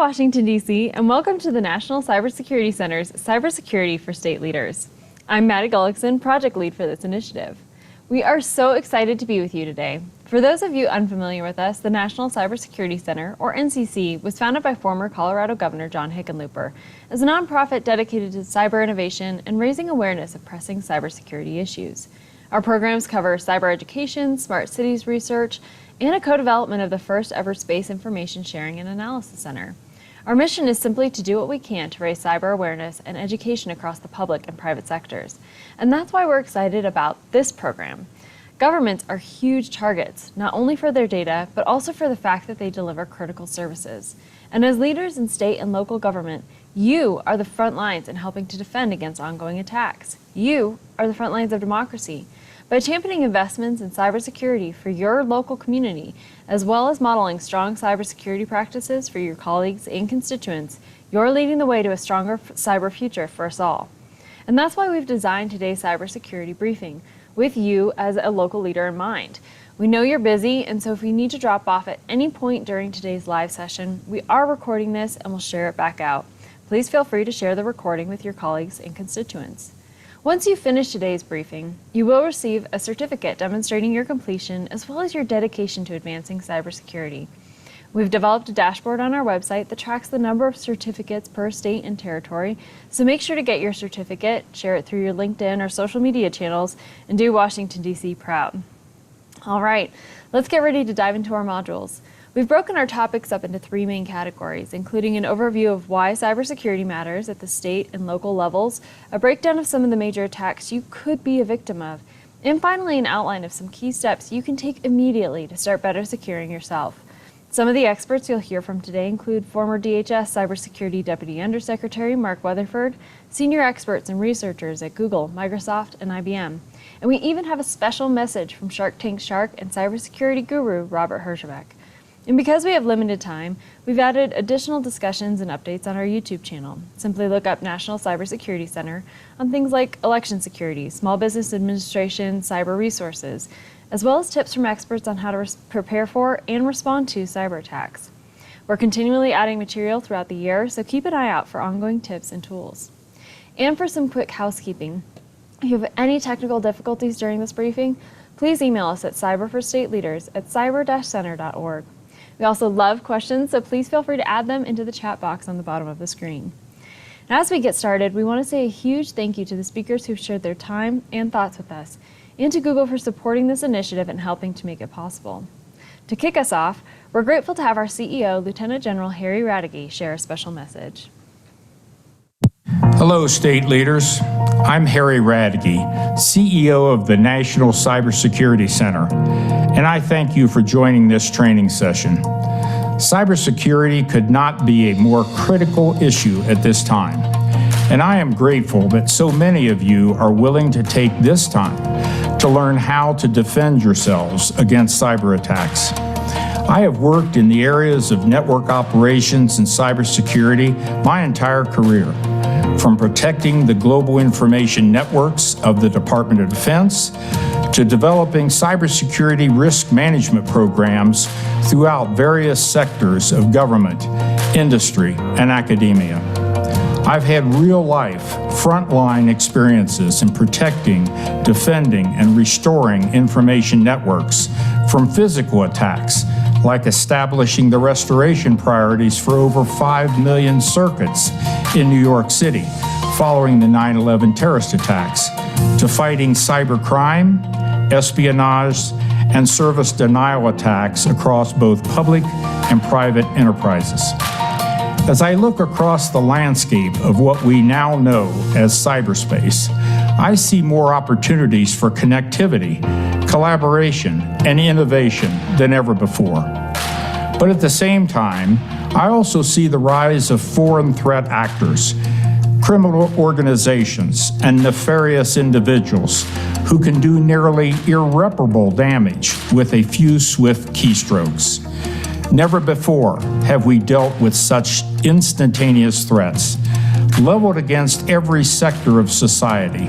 Washington, D.C., and welcome to the National Cybersecurity Center's Cybersecurity for State Leaders. I'm Maddie Gullickson, project lead for this initiative. We are so excited to be with you today. For those of you unfamiliar with us, the National Cybersecurity Center, or NCC, was founded by former Colorado Governor John Hickenlooper as a nonprofit dedicated to cyber innovation and raising awareness of pressing cybersecurity issues. Our programs cover cyber education, smart cities research, and a co-development of the first ever space information sharing and analysis center. Our mission is simply to do what we can to raise cyber awareness and education across the public and private sectors. And that's why we're excited about this program. Governments are huge targets, not only for their data, but also for the fact that they deliver critical services. And as leaders in state and local government, you are the front lines in helping to defend against ongoing attacks. You are the front lines of democracy. By championing investments in cybersecurity for your local community, as well as modeling strong cybersecurity practices for your colleagues and constituents, you're leading the way to a stronger cyber future for us all. And that's why we've designed today's cybersecurity briefing, with you as a local leader in mind. We know you're busy, and so if you need to drop off at any point during today's live session, we are recording this and we'll share it back out. Please feel free to share the recording with your colleagues and constituents. Once you finish today's briefing, you will receive a certificate demonstrating your completion as well as your dedication to advancing cybersecurity. We've developed a dashboard on our website that tracks the number of certificates per state and territory, so make sure to get your certificate, share it through your LinkedIn or social media channels, and do Washington, D.C. proud. All right, let's get ready to dive into our modules. We've broken our topics up into 3 main categories, including an overview of why cybersecurity matters at the state and local levels, a breakdown of some of the major attacks you could be a victim of, and finally an outline of some key steps you can take immediately to start better securing yourself. Some of the experts you'll hear from today include former DHS Cybersecurity Deputy Undersecretary Mark Weatherford, senior experts and researchers at Google, Microsoft, and IBM. And we even have a special message from Shark Tank's shark and cybersecurity guru Robert Herjavec. And because we have limited time, we've added additional discussions and updates on our YouTube channel. Simply look up National Cybersecurity Center on things like election security, small business administration, cyber resources, as well as tips from experts on how to prepare for and respond to cyber attacks. We're continually adding material throughout the year, so keep an eye out for ongoing tips and tools. And for some quick housekeeping, if you have any technical difficulties during this briefing, please email us at cyber4stateleaders@cyber-center.org. We also love questions, so please feel free to add them into the chat box on the bottom of the screen. And as we get started, we want to say a huge thank you to the speakers who've shared their time and thoughts with us, and to Google for supporting this initiative and helping to make it possible. To kick us off, we're grateful to have our CEO, Lieutenant General Harry Radke, share a special message. Hello, state leaders. I'm Harry Radke, CEO of the National Cybersecurity Center, and I thank you for joining this training session. Cybersecurity could not be a more critical issue at this time, and I am grateful that so many of you are willing to take this time to learn how to defend yourselves against cyber attacks. I have worked in the areas of network operations and cybersecurity my entire career, from protecting the global information networks of the Department of Defense to developing cybersecurity risk management programs throughout various sectors of government, industry, and academia. I've had real-life, frontline experiences in protecting, defending, and restoring information networks from physical attacks, like establishing the restoration priorities for over 5 million circuits in New York City following the 9/11 terrorist attacks, to fighting cybercrime, espionage, and service denial attacks across both public and private enterprises. As I look across the landscape of what we now know as cyberspace, I see more opportunities for connectivity, collaboration, and innovation than ever before. But at the same time, I also see the rise of foreign threat actors, criminal organizations, and nefarious individuals who can do nearly irreparable damage with a few swift keystrokes. Never before have we dealt with such instantaneous threats, leveled against every sector of society,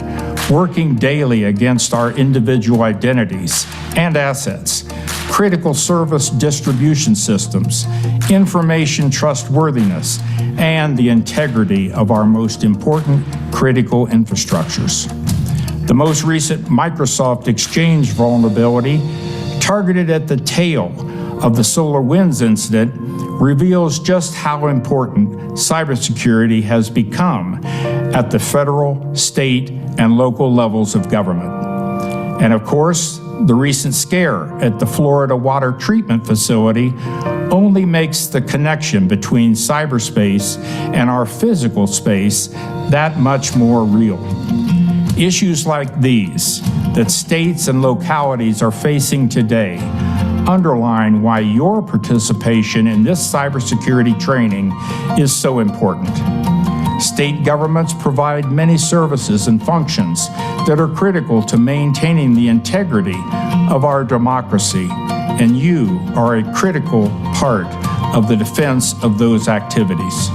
working daily against our individual identities and assets, critical service distribution systems, information trustworthiness, and the integrity of our most important critical infrastructures. The most recent Microsoft Exchange vulnerability, targeted at the tail of the SolarWinds incident, reveals just how important cybersecurity has become at the federal, state, and local levels of government. And of course, the recent scare at the Florida water treatment facility only makes the connection between cyberspace and our physical space that much more real. Issues like these that states and localities are facing today underline why your participation in this cybersecurity training is so important. State governments provide many services and functions that are critical to maintaining the integrity of our democracy, and you are a critical part of the defense of those activities.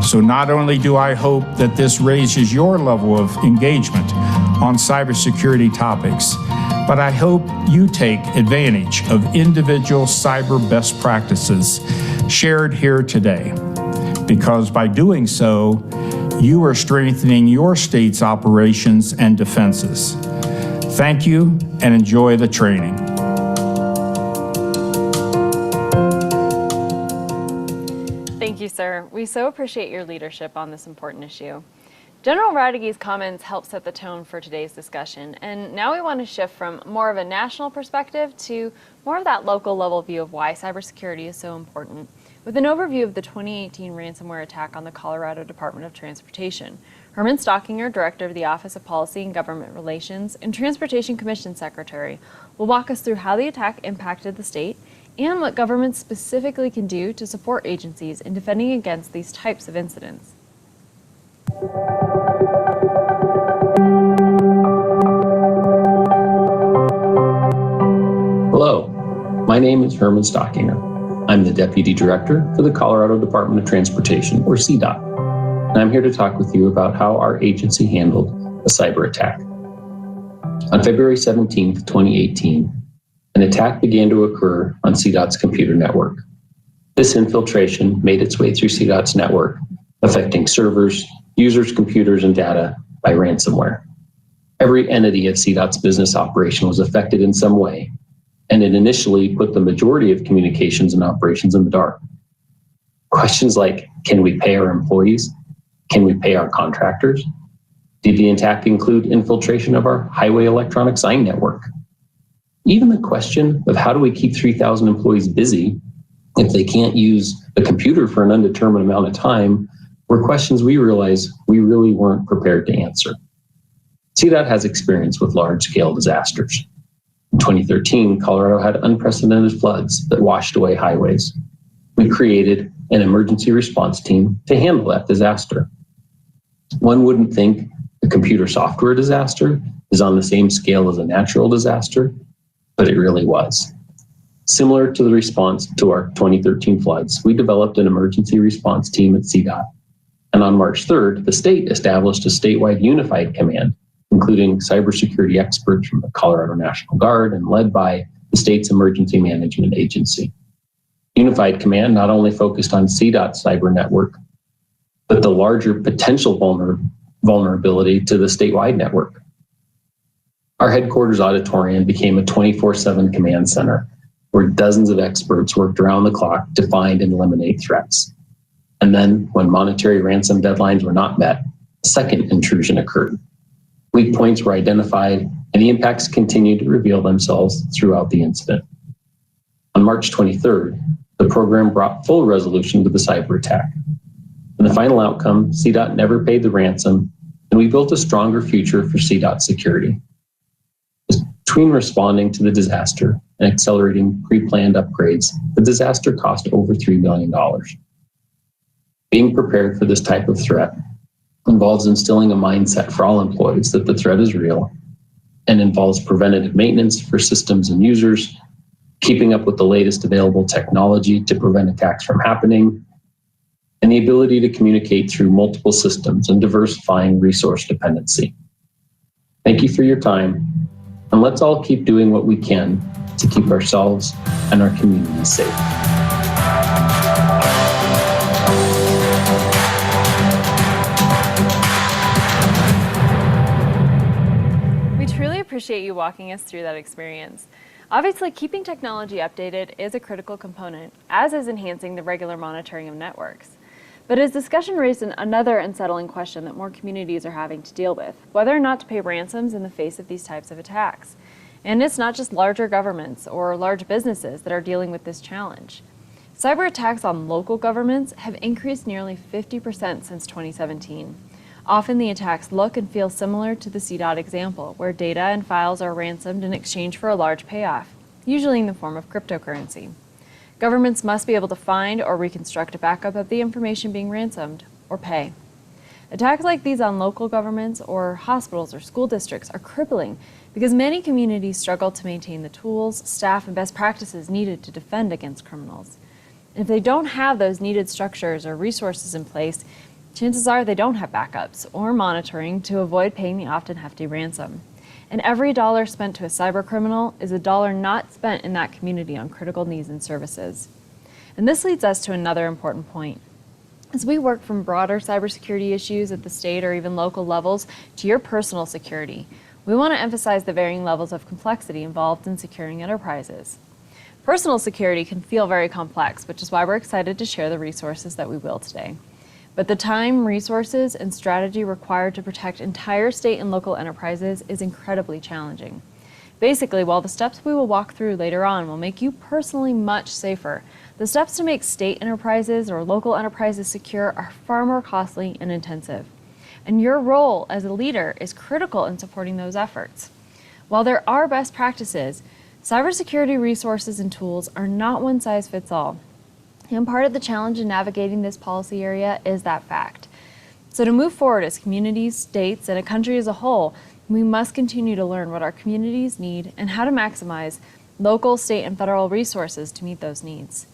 So not only do I hope that this raises your level of engagement on cybersecurity topics, but I hope you take advantage of individual cyber best practices shared here today, because by doing so, you are strengthening your state's operations and defenses. Thank you and enjoy the training. Thank you, sir. We so appreciate your leadership on this important issue. General Radke's comments help set the tone for today's discussion, and now we want to shift from more of a national perspective to more of that local level view of why cybersecurity is so important, with an overview of the 2018 ransomware attack on the Colorado Department of Transportation. Herman Stockinger, Director of the Office of Policy and Government Relations and Transportation Commission Secretary, will walk us through how the attack impacted the state and what governments specifically can do to support agencies in defending against these types of incidents. Hello, my name is Herman Stockinger. I'm the Deputy Director for the Colorado Department of Transportation, or CDOT, and I'm here to talk with you about how our agency handled a cyber attack. On February 17, 2018, an attack began to occur on CDOT's computer network. This infiltration made its way through CDOT's network, affecting servers, users' computers, and data by ransomware. Every entity at CDOT's business operation was affected in some way, and it initially put the majority of communications and operations in the dark. Questions like, can we pay our employees? Can we pay our contractors? Did the attack include infiltration of our highway electronic sign network? Even the question of how do we keep 3,000 employees busy if they can't use a computer for an undetermined amount of time were questions we realized we really weren't prepared to answer. CDOT has experience with large-scale disasters. In 2013, Colorado had unprecedented floods that washed away highways. We created an emergency response team to handle that disaster. One wouldn't think a computer software disaster is on the same scale as a natural disaster, but it really was. Similar to the response to our 2013 floods, we developed an emergency response team at CDOT. And on March 3rd, the state established a statewide unified command, including cybersecurity experts from the Colorado National Guard and led by the state's emergency management agency. Unified command not only focused on CDOT's cyber network, but the larger potential vulnerability to the statewide network. Our headquarters auditorium became a 24/7 command center where dozens of experts worked around the clock to find and eliminate threats. And then when monetary ransom deadlines were not met, a second intrusion occurred. Weak points were identified and the impacts continued to reveal themselves throughout the incident. On March 23rd, the program brought full resolution to the cyber attack. In the final outcome, CDOT never paid the ransom, and we built a stronger future for CDOT security. Between responding to the disaster and accelerating pre-planned upgrades, the disaster cost over $3 million. Being prepared for this type of threat involves instilling a mindset for all employees that the threat is real and involves preventative maintenance for systems and users, keeping up with the latest available technology to prevent attacks from happening, and the ability to communicate through multiple systems and diversifying resource dependency. Thank you for your time, and let's all keep doing what we can to keep ourselves and our communities safe. We truly appreciate you walking us through that experience. Obviously, keeping technology updated is a critical component, as is enhancing the regular monitoring of networks. But his discussion raised another unsettling question that more communities are having to deal with, whether or not to pay ransoms in the face of these types of attacks. And it's not just larger governments or large businesses that are dealing with this challenge. Cyber attacks on local governments have increased nearly 50% since 2017. Often the attacks look and feel similar to the CDOT example, where data and files are ransomed in exchange for a large payoff, usually in the form of cryptocurrency. Governments must be able to find or reconstruct a backup of the information being ransomed, or pay. Attacks like these on local governments or hospitals or school districts are crippling because many communities struggle to maintain the tools, staff, and best practices needed to defend against criminals. And if they don't have those needed structures or resources in place, chances are they don't have backups or monitoring to avoid paying the often hefty ransom. And every dollar spent to a cyber criminal is a dollar not spent in that community on critical needs and services. And this leads us to another important point. As we work from broader cybersecurity issues at the state or even local levels to your personal security, we want to emphasize the varying levels of complexity involved in securing enterprises. Personal security can feel very complex, which is why we're excited to share the resources that we will today. But the time, resources, and strategy required to protect entire state and local enterprises is incredibly challenging. Basically, while the steps we will walk through later on will make you personally much safer, the steps to make state enterprises or local enterprises secure are far more costly and intensive. And your role as a leader is critical in supporting those efforts. While there are best practices, cybersecurity resources and tools are not one size fits all. And part of the challenge in navigating this policy area is that fact. So to move forward as communities, states, and a country as a whole, we must continue to learn what our communities need and how to maximize local, state, and federal resources to meet those needs.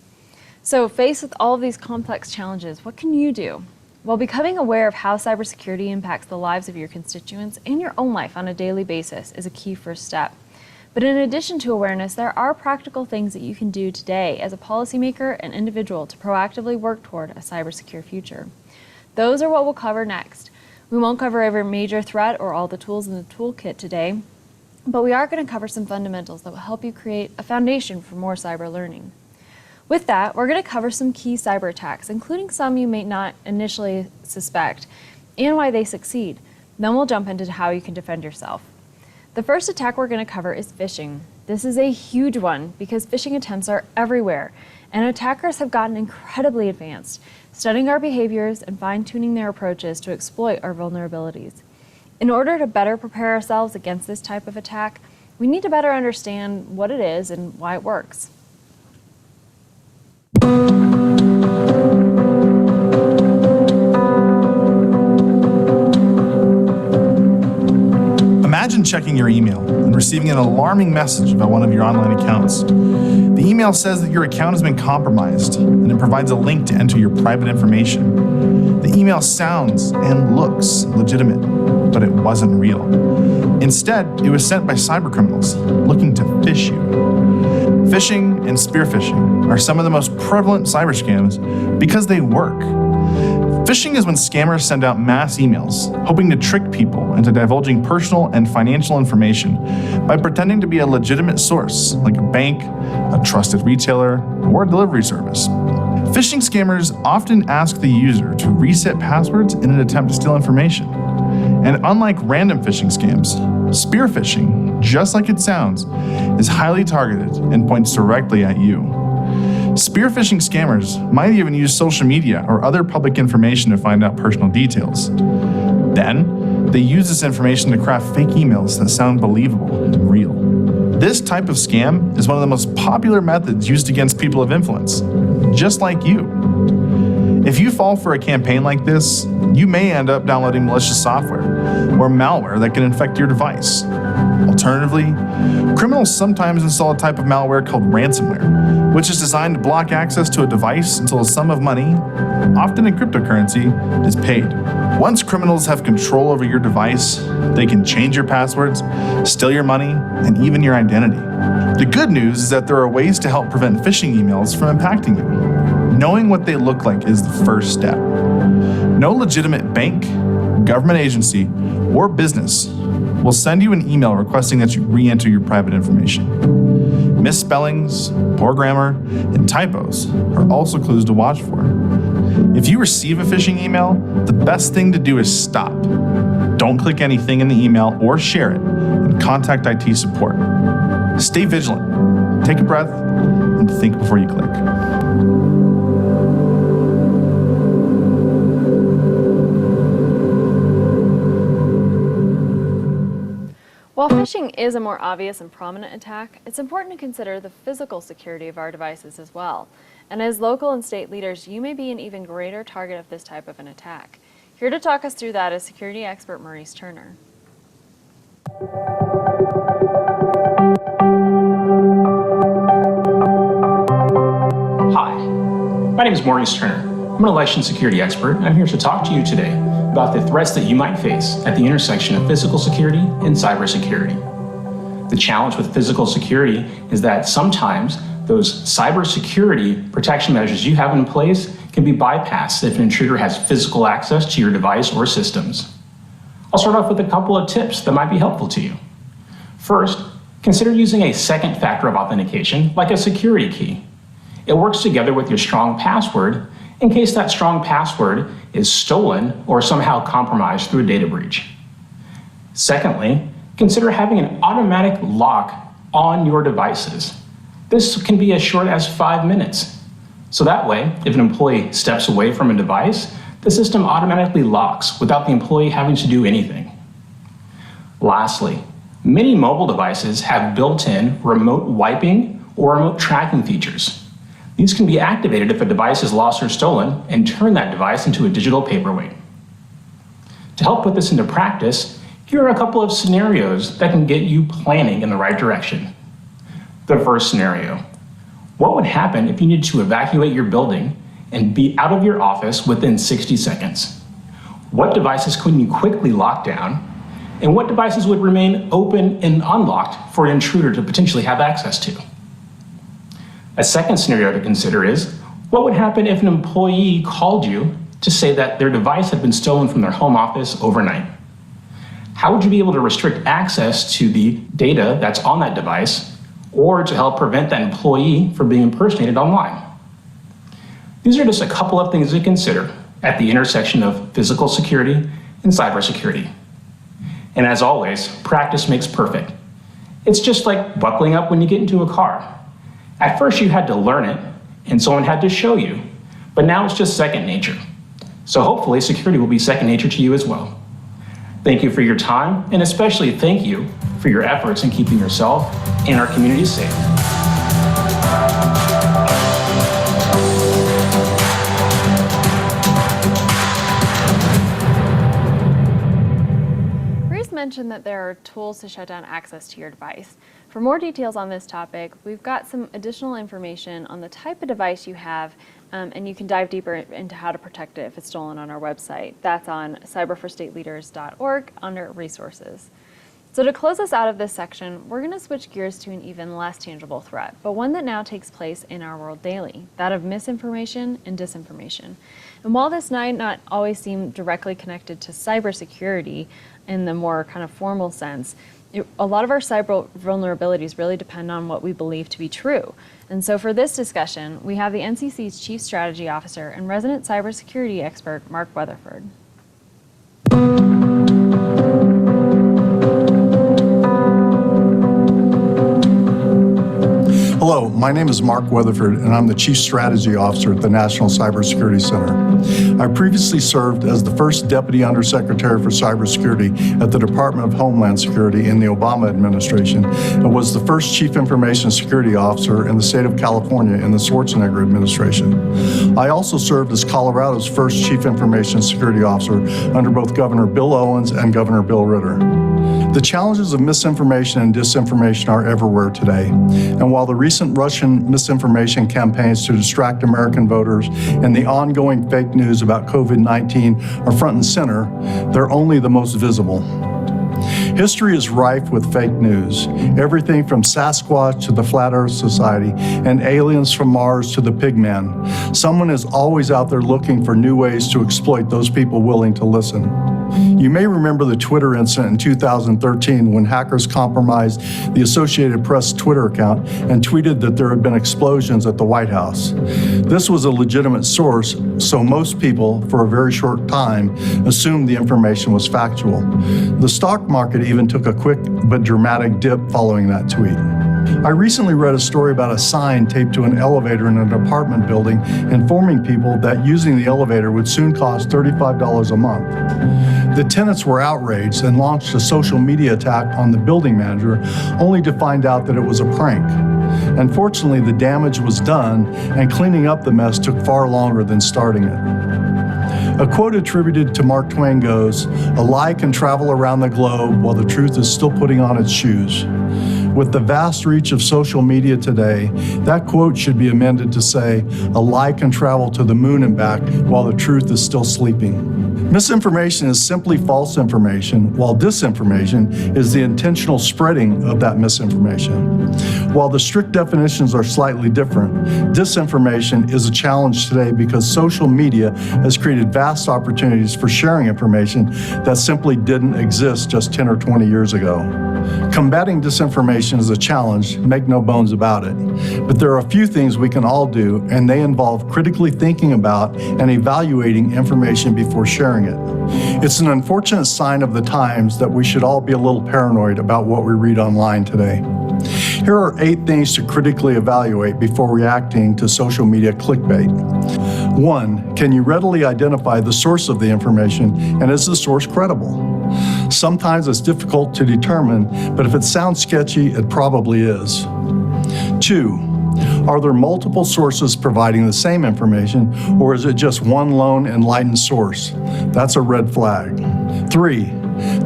So faced with all of these complex challenges, what can you do? Well, becoming aware of how cybersecurity impacts the lives of your constituents and your own life on a daily basis is a key first step. But in addition to awareness, there are practical things that you can do today as a policymaker and individual to proactively work toward a cybersecure future. Those are what we'll cover next. We won't cover every major threat or all the tools in the toolkit today, but we are going to cover some fundamentals that will help you create a foundation for more cyber learning. With that, we're going to cover some key cyber attacks, including some you may not initially suspect, and why they succeed. Then we'll jump into how you can defend yourself. The first attack we're going to cover is phishing. This is a huge one because phishing attempts are everywhere, and attackers have gotten incredibly advanced, studying our behaviors and fine-tuning their approaches to exploit our vulnerabilities. In order to better prepare ourselves against this type of attack, we need to better understand what it is and why it works. Imagine checking your email and receiving an alarming message about one of your online accounts. The email says that your account has been compromised, and it provides a link to enter your private information. The email sounds and looks legitimate, but it wasn't real. Instead, it was sent by cybercriminals looking to phish you. Phishing and spear phishing are some of the most prevalent cyber scams because they work. Phishing is when scammers send out mass emails, hoping to trick people into divulging personal and financial information by pretending to be a legitimate source, like a bank, a trusted retailer, or a delivery service. Phishing scammers often ask the user to reset passwords in an attempt to steal information. And unlike random phishing scams, spear phishing, just like it sounds, is highly targeted and points directly at you. Spear phishing scammers might even use social media or other public information to find out personal details. Then, they use this information to craft fake emails that sound believable and real. This type of scam is one of the most popular methods used against people of influence, just like you. If you fall for a campaign like this, you may end up downloading malicious software or malware that can infect your device. Alternatively, criminals sometimes install a type of malware called ransomware, which is designed to block access to a device until a sum of money, often in cryptocurrency, is paid. Once criminals have control over your device, they can change your passwords, steal your money, and even your identity. The good news is that there are ways to help prevent phishing emails from impacting you. Knowing what they look like is the first step. No legitimate bank, government agency, or business will send you an email requesting that you re-enter your private information. Misspellings, poor grammar, and typos are also clues to watch for. If you receive a phishing email, the best thing to do is stop. Don't click anything in the email or share it, and contact IT support. Stay vigilant, take a breath, and think before you click. While phishing is a more obvious and prominent attack, it's important to consider the physical security of our devices as well. And as local and state leaders, you may be an even greater target of this type of an attack. Here to talk us through that is security expert Maurice Turner. Hi, my name is Maurice Turner. I'm an election security expert, and I'm here to talk to you today about the threats that you might face at the intersection of physical security and cybersecurity. The challenge with physical security is that sometimes those cybersecurity protection measures you have in place can be bypassed if an intruder has physical access to your device or systems. I'll start off with a couple of tips that might be helpful to you. First, consider using a second factor of authentication, like a security key. It works together with your strong password in case that strong password is stolen or somehow compromised through a data breach. Secondly, consider having an automatic lock on your devices. This can be as short as 5 minutes. So that way, if an employee steps away from a device, the system automatically locks without the employee having to do anything. Lastly, many mobile devices have built-in remote wiping or remote tracking features. These can be activated if a device is lost or stolen and turn that device into a digital paperweight. To help put this into practice, here are a couple of scenarios that can get you planning in the right direction. The first scenario: what would happen if you needed to evacuate your building and be out of your office within 60 seconds? What devices could you quickly lock down? And what devices would remain open and unlocked for an intruder to potentially have access to? A second scenario to consider is, what would happen if an employee called you to say that their device had been stolen from their home office overnight? How would you be able to restrict access to the data that's on that device, or to help prevent that employee from being impersonated online? These are just a couple of things to consider at the intersection of physical security and cybersecurity. And as always, practice makes perfect. It's just like buckling up when you get into a car. At first you had to learn it, and someone had to show you, but now it's just second nature. So hopefully security will be second nature to you as well. Thank you for your time, and especially thank you for your efforts in keeping yourself and our community safe. Mentioned that there are tools to shut down access to your device. For more details on this topic, we've got some additional information on the type of device you have, and you can dive deeper into how to protect it if it's stolen on our website. That's on cyberforstateleaders.org under resources. So to close us out of this section, we're going to switch gears to an even less tangible threat, but one that now takes place in our world daily, that of misinformation and disinformation. And while this might not always seem directly connected to cybersecurity in the more kind of formal sense, a lot of our cyber vulnerabilities really depend on what we believe to be true. And so for this discussion, we have the NCC's Chief Strategy Officer and resident cybersecurity expert, Mark Weatherford. Hello, my name is Mark Weatherford, and I'm the Chief Strategy Officer at the National Cybersecurity Center. I previously served as the first Deputy Undersecretary for Cybersecurity at the Department of Homeland Security in the Obama administration, and was the first Chief Information Security Officer in the state of California in the Schwarzenegger administration. I also served as Colorado's first Chief Information Security Officer under both Governor Bill Owens and Governor Bill Ritter. The challenges of misinformation and disinformation are everywhere today, and while the recent Russian misinformation campaigns to distract American voters and the ongoing fake news about COVID-19 are front and center, they're only the most visible. History is rife with fake news, everything from Sasquatch to the Flat Earth Society and aliens from Mars to the Pigman. Someone is always out there looking for new ways to exploit those people willing to listen. You may remember the Twitter incident in 2013 when hackers compromised the Associated Press Twitter account and tweeted that there had been explosions at the White House. This was a legitimate source, so most people, for a very short time, assumed the information was factual. The stock market even took a quick but dramatic dip following that tweet. I recently read a story about a sign taped to an elevator in an apartment building informing people that using the elevator would soon cost $35 a month. The tenants were outraged and launched a social media attack on the building manager, only to find out that it was a prank. Unfortunately, the damage was done, and cleaning up the mess took far longer than starting it. A quote attributed to Mark Twain goes, "A lie can travel around the globe while the truth is still putting on its shoes." With the vast reach of social media today, that quote should be amended to say, "A lie can travel to the moon and back while the truth is still sleeping." Misinformation is simply false information, while disinformation is the intentional spreading of that misinformation. While the strict definitions are slightly different, disinformation is a challenge today because social media has created vast opportunities for sharing information that simply didn't exist just 10 or 20 years ago. Combating disinformation is a challenge, make no bones about it. But there are a few things we can all do, and they involve critically thinking about and evaluating information before sharing it. It's an unfortunate sign of the times that we should all be a little paranoid about what we read online today. Here are 8 things to critically evaluate before reacting to social media clickbait. 1, can you readily identify the source of the information, and is the source credible? Sometimes it's difficult to determine, but if it sounds sketchy, it probably is. 2, are there multiple sources providing the same information, or is it just one lone enlightened source? That's a red flag. 3,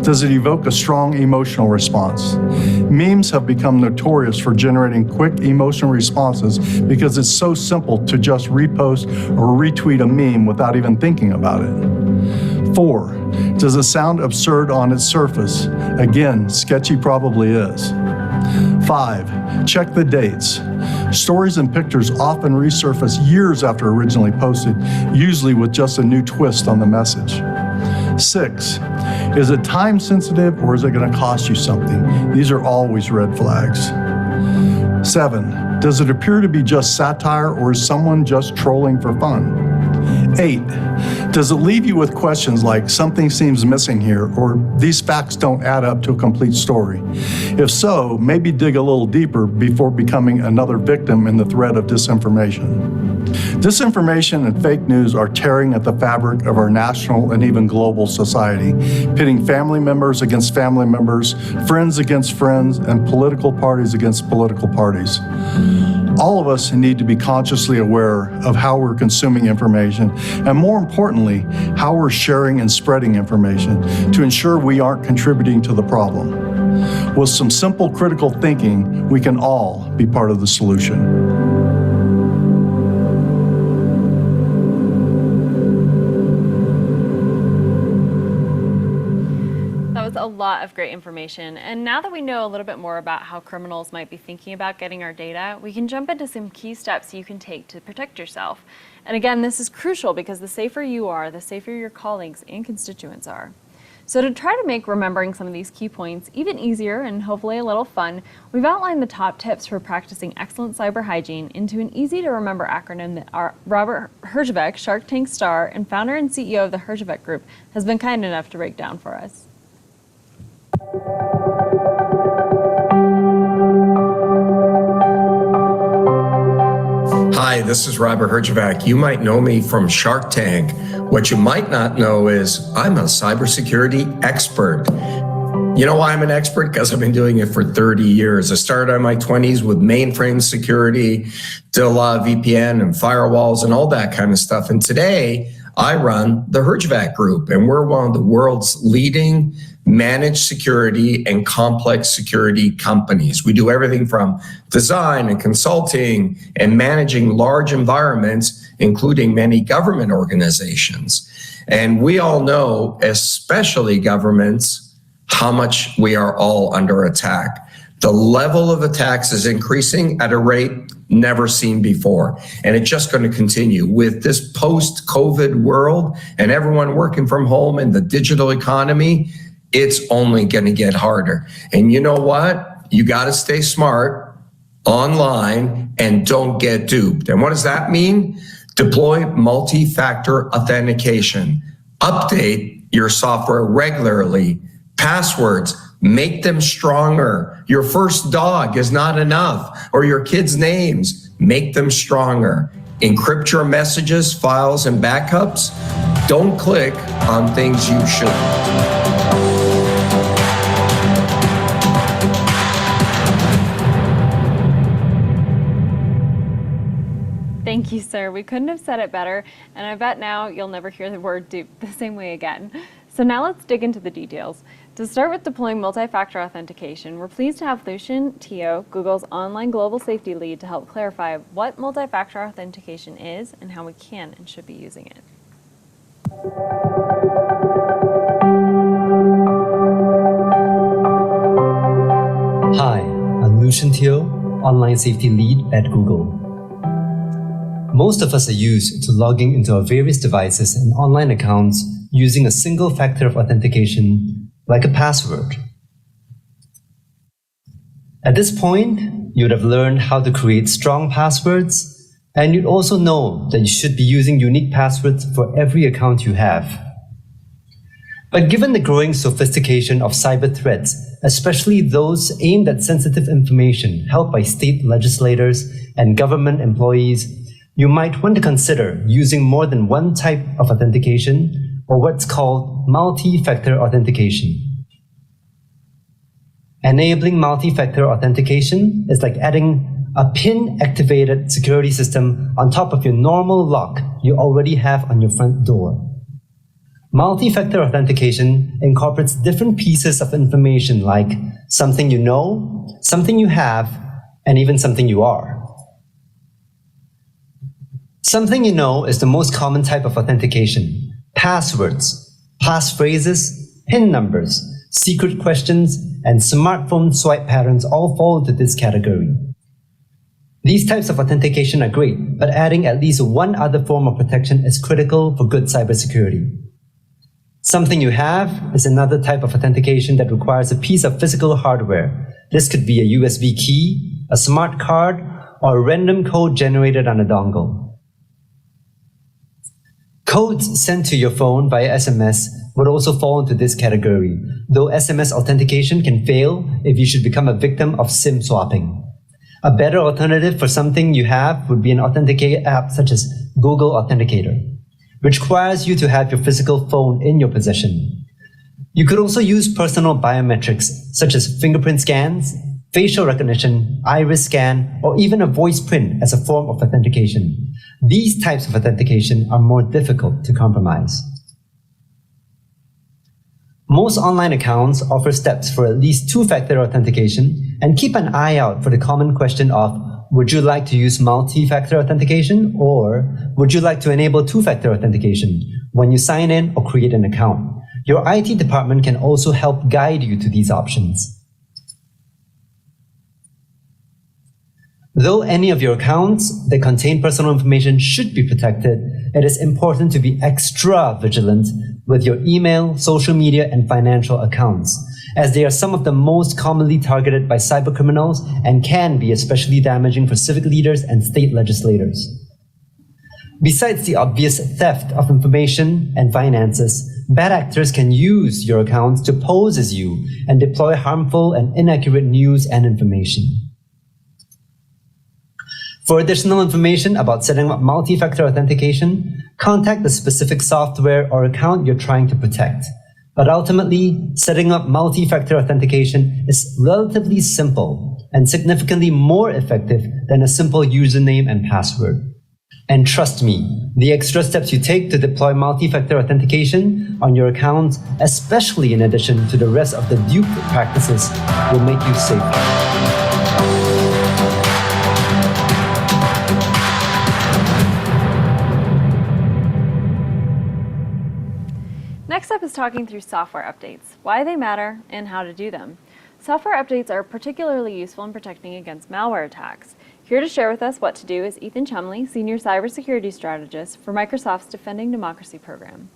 does it evoke a strong emotional response? Memes have become notorious for generating quick emotional responses because it's so simple to just repost or retweet a meme without even thinking about it. 4, does it sound absurd on its surface? Again, sketchy probably is. 5, check the dates. Stories and pictures often resurface years after originally posted, usually with just a new twist on the message. 6, is it time sensitive or is it going to cost you something? These are always red flags. 7, does it appear to be just satire or is someone just trolling for fun? 8, does it leave you with questions like something seems missing here or these facts don't add up to a complete story? If so, maybe dig a little deeper before becoming another victim in the thread of disinformation. Disinformation and fake news are tearing at the fabric of our national and even global society, pitting family members against family members, friends against friends, and political parties against political parties. All of us need to be consciously aware of how we're consuming information, and more importantly, how we're sharing and spreading information to ensure we aren't contributing to the problem. With some simple critical thinking, we can all be part of the solution. A lot of great information, and now that we know a little bit more about how criminals might be thinking about getting our data, we can jump into some key steps you can take to protect yourself. And again, this is crucial because the safer you are, the safer your colleagues and constituents are. So to try to make remembering some of these key points even easier and hopefully a little fun, we've outlined the top tips for practicing excellent cyber hygiene into an easy to remember acronym that our Robert Herjavec, Shark Tank star and founder and CEO of the Herjavec Group, has been kind enough to break down for us. Hi, this is Robert Herjavec. You might know me from Shark Tank. What you might not know is I'm a cybersecurity expert. You know why I'm an expert? Because I've been doing it for 30 years. I started in my 20s with mainframe security, did a lot of VPN and firewalls and all that kind of stuff. And today I run the Herjavec Group, and we're one of the world's leading managed security and complex security companies. We do everything from design and consulting and managing large environments, including many government organizations. And we all know, especially governments, how much we are all under attack. The level of attacks is increasing at a rate never seen before. And it's just going to continue with this post-COVID world and everyone working from home and the digital economy. It's only going to get harder. And you know what? You got to stay smart online and don't get duped. And what does that mean? Deploy multi-factor authentication. Update your software regularly. Passwords, make them stronger. Your first dog is not enough, or your kids' names, make them stronger. Encrypt your messages, files, and backups. Don't click on things you shouldn't. Thank you, sir. We couldn't have said it better, and I bet now you'll never hear the word dupe the same way again. So now let's dig into the details. To start with deploying multi-factor authentication, we're pleased to have Lucian Teo, Google's online global safety lead, to help clarify what multi-factor authentication is and how we can and should be using it. Hi, I'm Lucian Teo, online safety lead at Google. Most of us are used to logging into our various devices and online accounts using a single factor of authentication, like a password. At this point, you would have learned how to create strong passwords, and you'd also know that you should be using unique passwords for every account you have. But given the growing sophistication of cyber threats, especially those aimed at sensitive information held by state legislators and government employees, you might want to consider using more than one type of authentication, or what's called multi-factor authentication. Enabling multi-factor authentication is like adding a PIN-activated security system on top of your normal lock you already have on your front door. Multi-factor authentication incorporates different pieces of information like something you know, something you have, and even something you are. Something you know is the most common type of authentication. Passwords, passphrases, PIN numbers, secret questions, and smartphone swipe patterns all fall into this category. These types of authentication are great, but adding at least one other form of protection is critical for good cybersecurity. Something you have is another type of authentication that requires a piece of physical hardware. This could be a USB key, a smart card, or a random code generated on a dongle. Codes sent to your phone via SMS would also fall into this category, though SMS authentication can fail if you should become a victim of SIM swapping. A better alternative for something you have would be an authenticator app such as Google Authenticator, which requires you to have your physical phone in your possession. You could also use personal biometrics such as fingerprint scans, facial recognition, iris scan, or even a voice print as a form of authentication. These types of authentication are more difficult to compromise. Most online accounts offer steps for at least two-factor authentication, and keep an eye out for the common question of, would you like to use multi-factor authentication, or would you like to enable two-factor authentication when you sign in or create an account? Your IT department can also help guide you to these options. Though any of your accounts that contain personal information should be protected, it is important to be extra vigilant with your email, social media, and financial accounts, as they are some of the most commonly targeted by cybercriminals and can be especially damaging for civic leaders and state legislators. Besides the obvious theft of information and finances, bad actors can use your accounts to pose as you and deploy harmful and inaccurate news and information. For additional information about setting up multi-factor authentication, contact the specific software or account you're trying to protect. But ultimately, setting up multi-factor authentication is relatively simple and significantly more effective than a simple username and password. And trust me, the extra steps you take to deploy multi-factor authentication on your account, especially in addition to the rest of the dupe practices, will make you safer. Next up is talking through software updates, why they matter, and how to do them. Software updates are particularly useful in protecting against malware attacks. Here to share with us what to do is Ethan Chumley, Senior Cybersecurity Strategist for Microsoft's Defending Democracy program.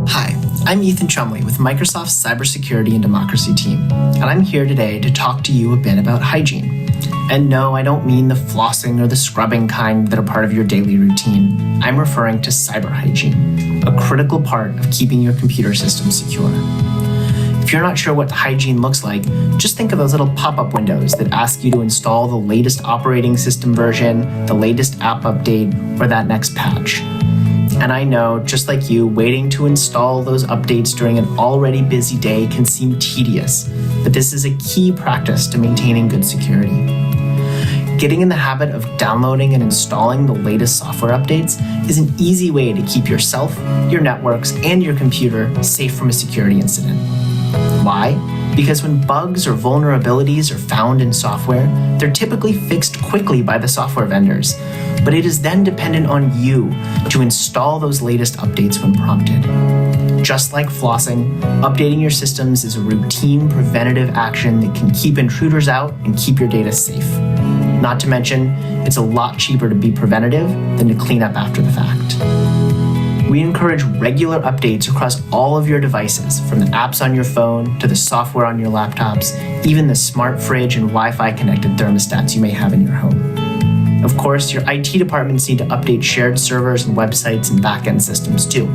Hi, I'm Ethan Chumley with Microsoft's Cybersecurity and Democracy team, and I'm here today to talk to you a bit about hygiene. And no, I don't mean the flossing or the scrubbing kind that are part of your daily routine. I'm referring to cyber hygiene, a critical part of keeping your computer system secure. If you're not sure what hygiene looks like, just think of those little pop-up windows that ask you to install the latest operating system version, the latest app update, or that next patch. And I know, just like you, waiting to install those updates during an already busy day can seem tedious, but this is a key practice to maintaining good security. Getting in the habit of downloading and installing the latest software updates is an easy way to keep yourself, your networks, and your computer safe from a security incident. Why? Because when bugs or vulnerabilities are found in software, they're typically fixed quickly by the software vendors, but it is then dependent on you to install those latest updates when prompted. Just like flossing, updating your systems is a routine preventative action that can keep intruders out and keep your data safe. Not to mention, it's a lot cheaper to be preventative than to clean up after the fact. We encourage regular updates across all of your devices, from the apps on your phone to the software on your laptops, even the smart fridge and Wi-Fi connected thermostats you may have in your home. Of course, your IT departments need to update shared servers and websites and backend systems too.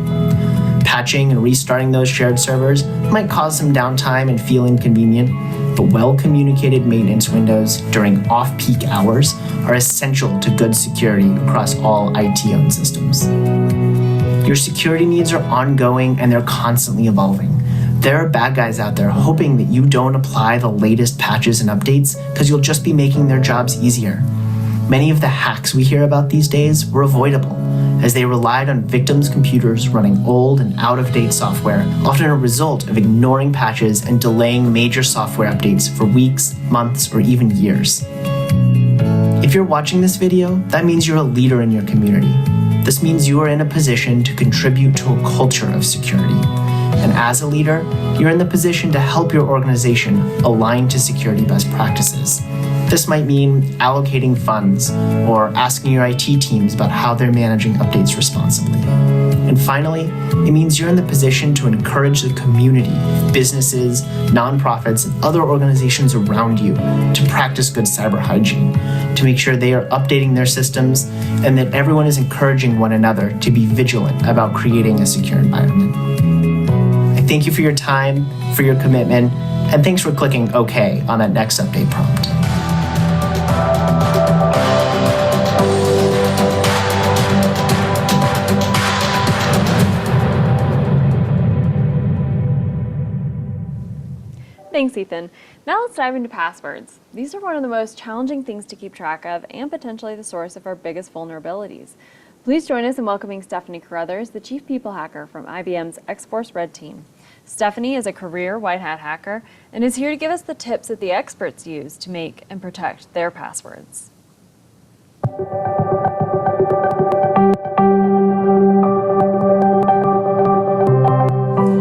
Patching and restarting those shared servers might cause some downtime and feel inconvenient, but well-communicated maintenance windows during off-peak hours are essential to good security across all IT-owned systems. Your security needs are ongoing and they're constantly evolving. There are bad guys out there hoping that you don't apply the latest patches and updates because you'll just be making their jobs easier. Many of the hacks we hear about these days were avoidable, as they relied on victims' computers running old and out-of-date software, often a result of ignoring patches and delaying major software updates for weeks, months, or even years. If you're watching this video, that means you're a leader in your community. This means you are in a position to contribute to a culture of security. And as a leader, you're in the position to help your organization align to security best practices. This might mean allocating funds or asking your IT teams about how they're managing updates responsibly. And finally, it means you're in the position to encourage the community, businesses, nonprofits, and other organizations around you to practice good cyber hygiene, to make sure they are updating their systems and that everyone is encouraging one another to be vigilant about creating a secure environment. I thank you for your time, for your commitment, and thanks for clicking OK on that next update prompt. Thanks, Ethan. Now let's dive into passwords. These are one of the most challenging things to keep track of and potentially the source of our biggest vulnerabilities. Please join us in welcoming Stephanie Carruthers, the Chief People Hacker from IBM's X-Force Red Team. Stephanie is a career white hat hacker and is here to give us the tips that the experts use to make and protect their passwords.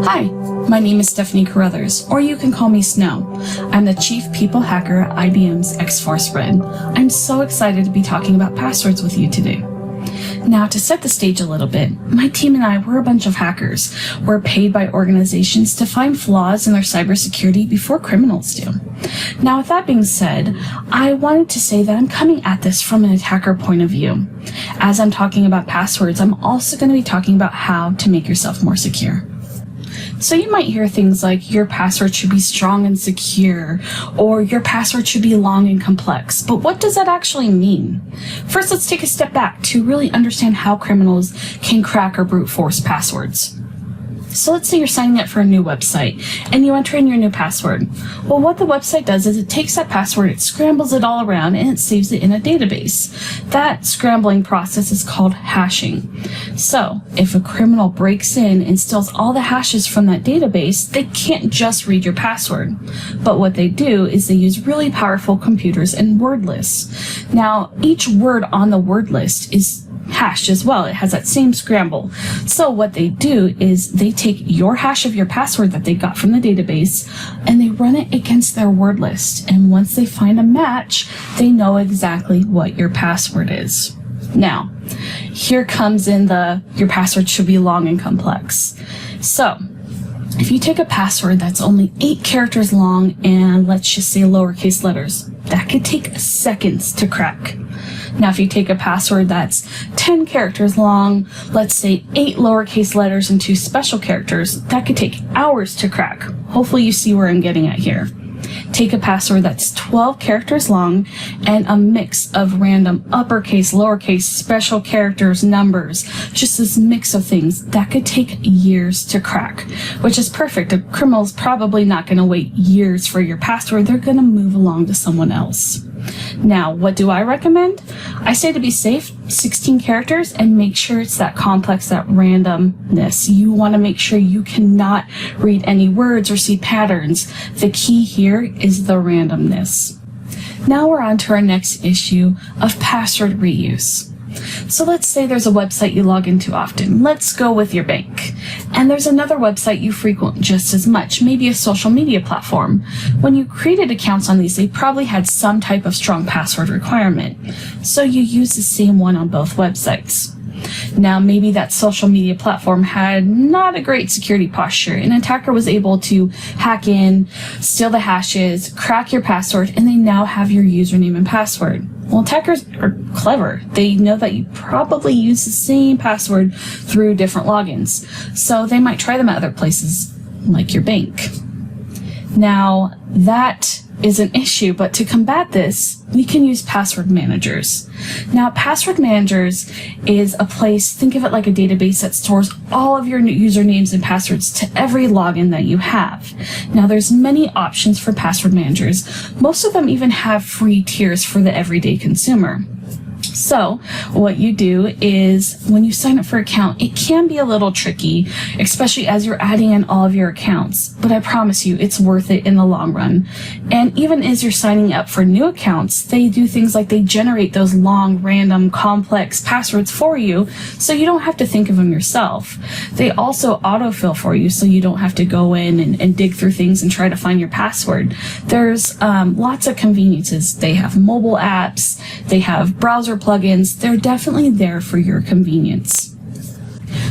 Hi, my name is Stephanie Carruthers, or you can call me Snow. I'm the Chief People Hacker at IBM's X-Force Red. I'm so excited to be talking about passwords with you today. Now, to set the stage a little bit, my team and I were a bunch of hackers. We're paid by organizations to find flaws in their cybersecurity before criminals do. Now, with that being said, I wanted to say that I'm coming at this from an attacker point of view. As I'm talking about passwords, I'm also going to be talking about how to make yourself more secure. So you might hear things like your password should be strong and secure, or your password should be long and complex. But what does that actually mean? First, let's take a step back to really understand how criminals can crack or brute force passwords. So let's say you're signing up for a new website and you enter in your new password. Well, what the website does is it takes that password, it scrambles it all around, and it saves it in a database. That scrambling process is called hashing. So if a criminal breaks in and steals all the hashes from that database, they can't just read your password. But what they do is they use really powerful computers and word lists. Now, each word on the word list is hashed as well. It has that same scramble. So what they do is they take your hash of your password that they got from the database and they run it against their word list. And once they find a match, they know exactly what your password is. Now, here comes in your password should be long and complex. So if you take a password that's only 8 characters long and let's just say lowercase letters, that could take seconds to crack. Now, if you take a password that's 10 characters long, let's say 8 lowercase letters and 2 special characters, that could take hours to crack. Hopefully you see where I'm getting at here. Take a password that's 12 characters long and a mix of random uppercase, lowercase, special characters, numbers, just this mix of things. That could take years to crack, which is perfect. A criminal's probably not going to wait years for your password. They're going to move along to someone else. Now, what do I recommend? I say to be safe, 16 characters, and make sure it's that complex, that randomness. You want to make sure you cannot read any words or see patterns. The key here is the randomness. Now we're on to our next issue of password reuse. So let's say there's a website you log into often. Let's go with your bank. And there's another website you frequent just as much, maybe a social media platform. When you created accounts on these, they probably had some type of strong password requirement. So you use the same one on both websites. Now, maybe that social media platform had not a great security posture. An attacker was able to hack in, steal the hashes, crack your password, and they now have your username and password. Well, attackers are clever. They know that you probably use the same password through different logins. So they might try them at other places, like your bank. Now, that is an issue, but to combat this, we can use password managers. Now, password managers is a place, think of it like a database that stores all of your usernames and passwords to every login that you have. Now, there's many options for password managers. Most of them even have free tiers for the everyday consumer. So what you do is when you sign up for an account, it can be a little tricky, especially as you're adding in all of your accounts, but I promise you it's worth it in the long run. And even as you're signing up for new accounts, they do things like they generate those long, random, complex passwords for you, so you don't have to think of them yourself. They also autofill for you, so you don't have to go in and dig through things and try to find your password. There's lots of conveniences. They have mobile apps, they have browser plugins. They're definitely there for your convenience.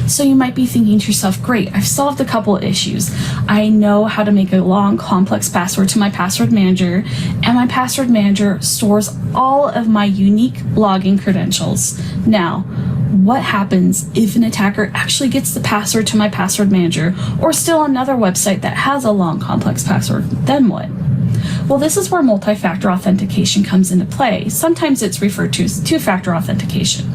So you might be thinking to yourself, great, I've solved a couple of issues. I know how to make a long, complex password to my password manager, and my password manager stores all of my unique login credentials. Now, what happens if an attacker actually gets the password to my password manager or still another website that has a long, complex password? Then what? Well, this is where multi-factor authentication comes into play. Sometimes it's referred to as two-factor authentication.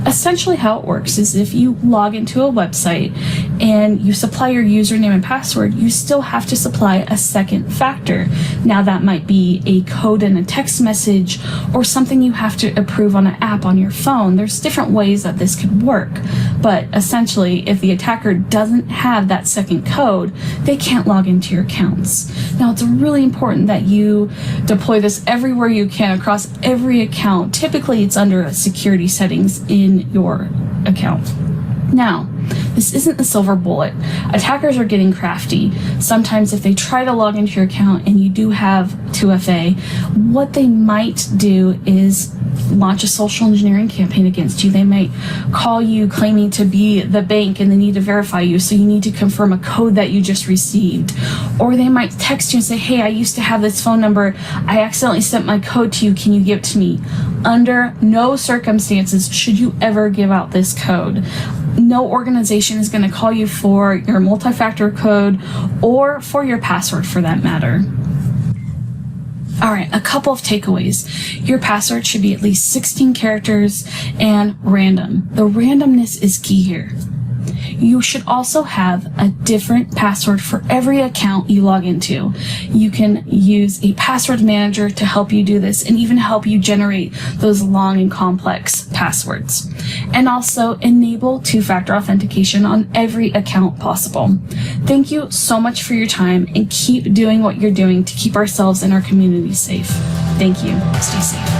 Essentially how it works is if you log into a website and you supply your username and password, you still have to supply a second factor. Now that might be a code in a text message or something you have to approve on an app on your phone. There's different ways that this could work, but essentially if the attacker doesn't have that second code, they can't log into your accounts. Now it's really important that you deploy this everywhere you can across every account. Typically it's under security settings in your account. Now, This isn't the silver bullet. Attackers are getting crafty. Sometimes if they try to log into your account and you do have 2FA, what they might do is launch a social engineering campaign against you. They might call you claiming to be the bank and they need to verify you, so you need to confirm a code that you just received. Or they might text you and say, hey, I used to have this phone number. I accidentally sent my code to you. Can you give it to me? Under no circumstances should you ever give out this code. No organization is going to call you for your multi-factor code or for your password for that matter. All right, a couple of takeaways. Your password should be at least 16 characters and random. The randomness is key here. You should also have a different password for every account you log into. You can use a password manager to help you do this and even help you generate those long and complex passwords. And also enable two-factor authentication on every account possible. Thank you so much for your time and keep doing what you're doing to keep ourselves and our community safe. Thank you. Stay safe.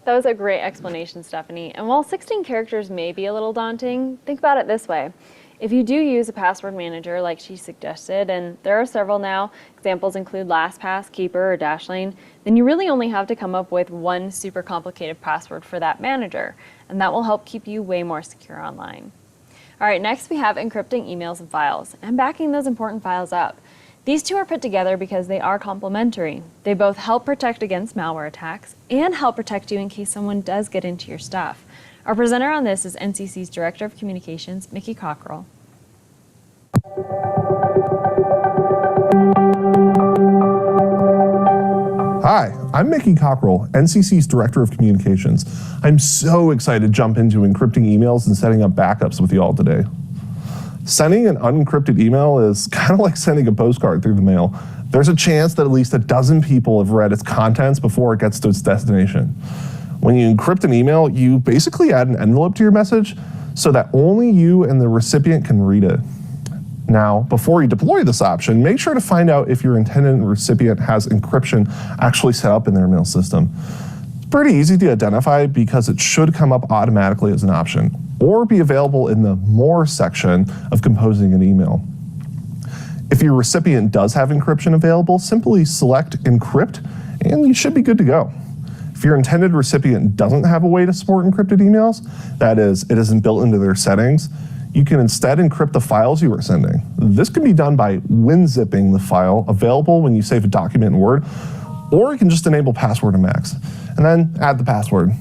That was a great explanation, Stephanie. And while 16 characters may be a little daunting, think about it this way. If you do use a password manager like she suggested, and there are several now, examples include LastPass, Keeper, or Dashlane, then you really only have to come up with one super complicated password for that manager, and that will help keep you way more secure online. All right, next we have encrypting emails and files, and backing those important files up. These two are put together because they are complementary. They both help protect against malware attacks and help protect you in case someone does get into your stuff. Our presenter on this is NCC's Director of Communications, Mickey Cockrell. Hi, I'm Mickey Cockrell, NCC's Director of Communications. I'm so excited to jump into encrypting emails and setting up backups with you all today. Sending an unencrypted email is kind of like sending a postcard through the mail. There's a chance that at least a dozen people have read its contents before it gets to its destination. When you encrypt an email, you basically add an envelope to your message so that only you and the recipient can read it. Now, before you deploy this option, make sure to find out if your intended recipient has encryption actually set up in their mail system. It's pretty easy to identify because it should come up automatically as an option, or be available in the More section of composing an email. If your recipient does have encryption available, simply select Encrypt, and you should be good to go. If your intended recipient doesn't have a way to support encrypted emails, that is, it isn't built into their settings, you can instead encrypt the files you are sending. This can be done by WinZipping the file available when you save a document in Word, or you can just enable password and max, and then add the password.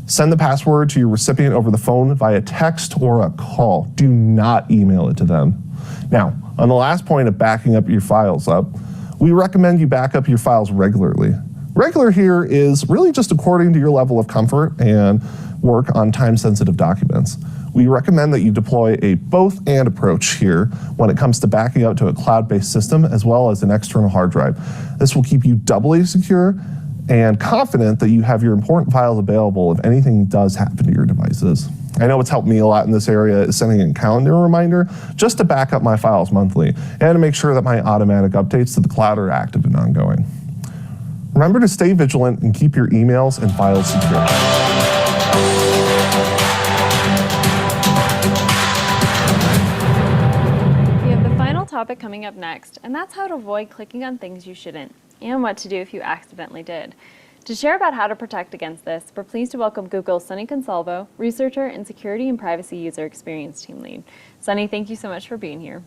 Send the password to your recipient over the phone via text or a call. Do not email it to them. Now, on the last point of backing up your files up, we recommend you back up your files regularly. Regular here is really just according to your level of comfort and work on time-sensitive documents. We recommend that you deploy a both-and approach here when it comes to backing up to a cloud-based system as well as an external hard drive. This will keep you doubly secure and confident that you have your important files available if anything does happen to your devices. I know what's helped me a lot in this area is sending a calendar reminder just to back up my files monthly and to make sure that my automatic updates to the cloud are active and ongoing. Remember to stay vigilant and keep your emails and files secure. Topic coming up next, and that's how to avoid clicking on things you shouldn't, and what to do if you accidentally did. To share about how to protect against this, we're pleased to welcome Google's Sunny Consalvo, researcher and security and privacy user experience team lead. Sunny, thank you so much for being here.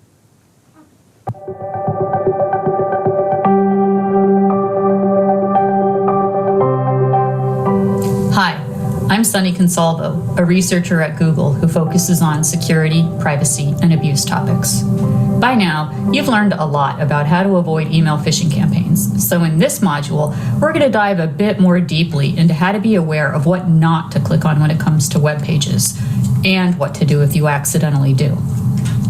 Hi, I'm Sunny Consalvo, a researcher at Google who focuses on security, privacy, and abuse topics. By now, you've learned a lot about how to avoid email phishing campaigns. So in this module, we're going to dive a bit more deeply into how to be aware of what not to click on when it comes to web pages, and what to do if you accidentally do.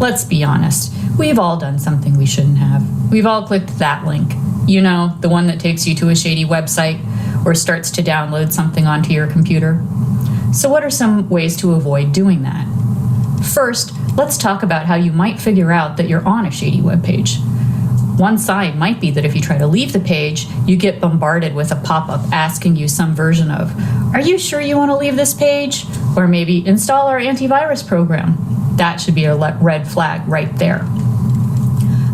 Let's be honest, we've all done something we shouldn't have. We've all clicked that link. You know, the one that takes you to a shady website or starts to download something onto your computer. So what are some ways to avoid doing that? First, let's talk about how you might figure out that you're on a shady web page. One sign might be that if you try to leave the page, you get bombarded with a pop-up asking you some version of, "Are you sure you want to leave this page?" Or maybe, "Install our antivirus program." That should be a red flag right there.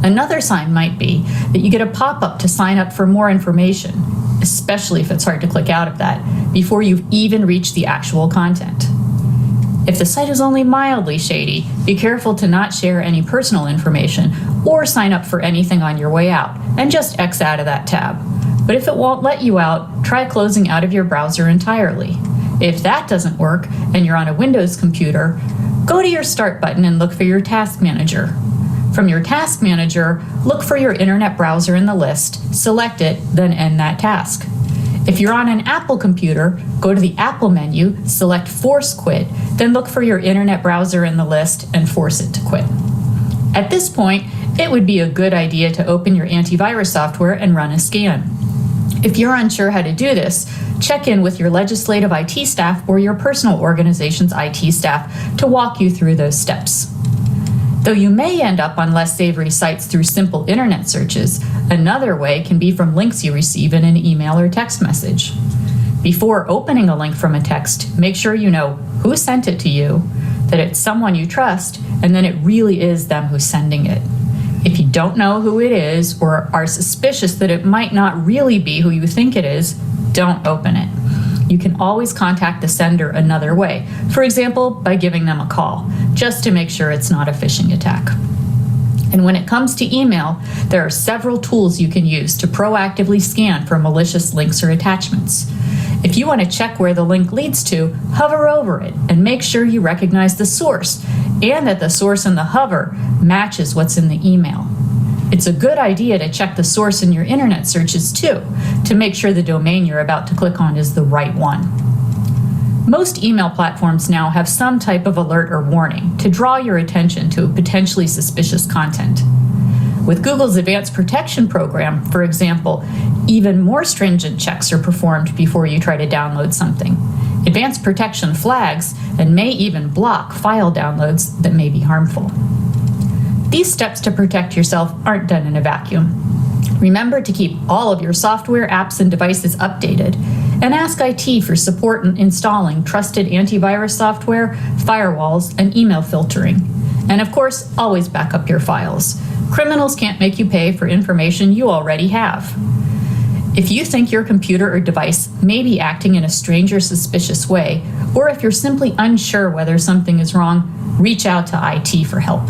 Another sign might be that you get a pop-up to sign up for more information, especially if it's hard to click out of that, before you've even reached the actual content. If the site is only mildly shady, be careful to not share any personal information or sign up for anything on your way out, and just X out of that tab. But if it won't let you out, try closing out of your browser entirely. If that doesn't work and you're on a Windows computer, go to your Start button and look for your Task Manager. From your Task Manager, look for your internet browser in the list, select it, then end that task. If you're on an Apple computer, go to the Apple menu, select Force Quit, then look for your internet browser in the list and force it to quit. At this point, it would be a good idea to open your antivirus software and run a scan. If you're unsure how to do this, check in with your legislative IT staff or your personal organization's IT staff to walk you through those steps. Though you may end up on less savory sites through simple internet searches, another way can be from links you receive in an email or text message. Before opening a link from a text, make sure you know who sent it to you, that it's someone you trust, and then it really is them who's sending it. If you don't know who it is or are suspicious that it might not really be who you think it is, don't open it. You can always contact the sender another way, for example, by giving them a call, just to make sure it's not a phishing attack. And when it comes to email, there are several tools you can use to proactively scan for malicious links or attachments. If you want to check where the link leads to, hover over it and make sure you recognize the source and that the source in the hover matches what's in the email. It's a good idea to check the source in your internet searches too, to make sure the domain you're about to click on is the right one. Most email platforms now have some type of alert or warning to draw your attention to potentially suspicious content. With Google's Advanced Protection program, for example, even more stringent checks are performed before you try to download something. Advanced Protection flags and may even block file downloads that may be harmful. These steps to protect yourself aren't done in a vacuum. Remember to keep all of your software, apps, and devices updated, and ask IT for support in installing trusted antivirus software, firewalls, and email filtering. And of course, always back up your files. Criminals can't make you pay for information you already have. If you think your computer or device may be acting in a strange or suspicious way, or if you're simply unsure whether something is wrong, reach out to IT for help.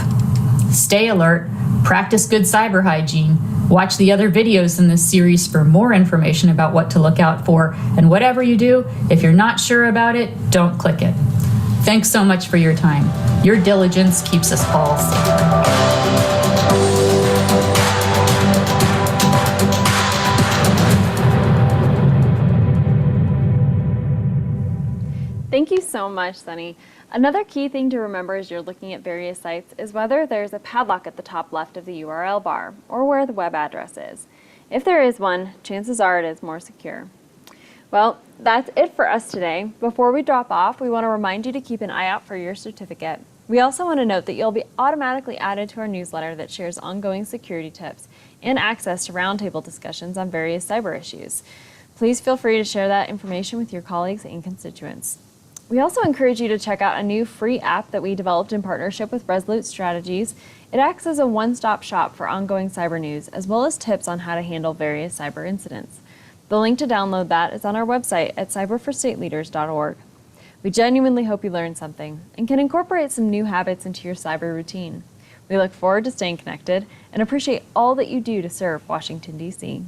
Stay alert, practice good cyber hygiene, watch the other videos in this series for more information about what to look out for, and whatever you do, if you're not sure about it, don't click it. Thanks so much for your time. Your diligence keeps us all safe. Thank you so much, Sunny. Another key thing to remember as you're looking at various sites is whether there's a padlock at the top left of the URL bar, or where the web address is. If there is one, chances are it is more secure. Well, that's it for us today. Before we drop off, we want to remind you to keep an eye out for your certificate. We also want to note that you'll be automatically added to our newsletter that shares ongoing security tips and access to roundtable discussions on various cyber issues. Please feel free to share that information with your colleagues and constituents. We also encourage you to check out a new free app that we developed in partnership with Resolute Strategies. It acts as a one-stop shop for ongoing cyber news, as well as tips on how to handle various cyber incidents. The link to download that is on our website at cyberforstateleaders.org. We genuinely hope you learned something and can incorporate some new habits into your cyber routine. We look forward to staying connected and appreciate all that you do to serve Washington, D.C.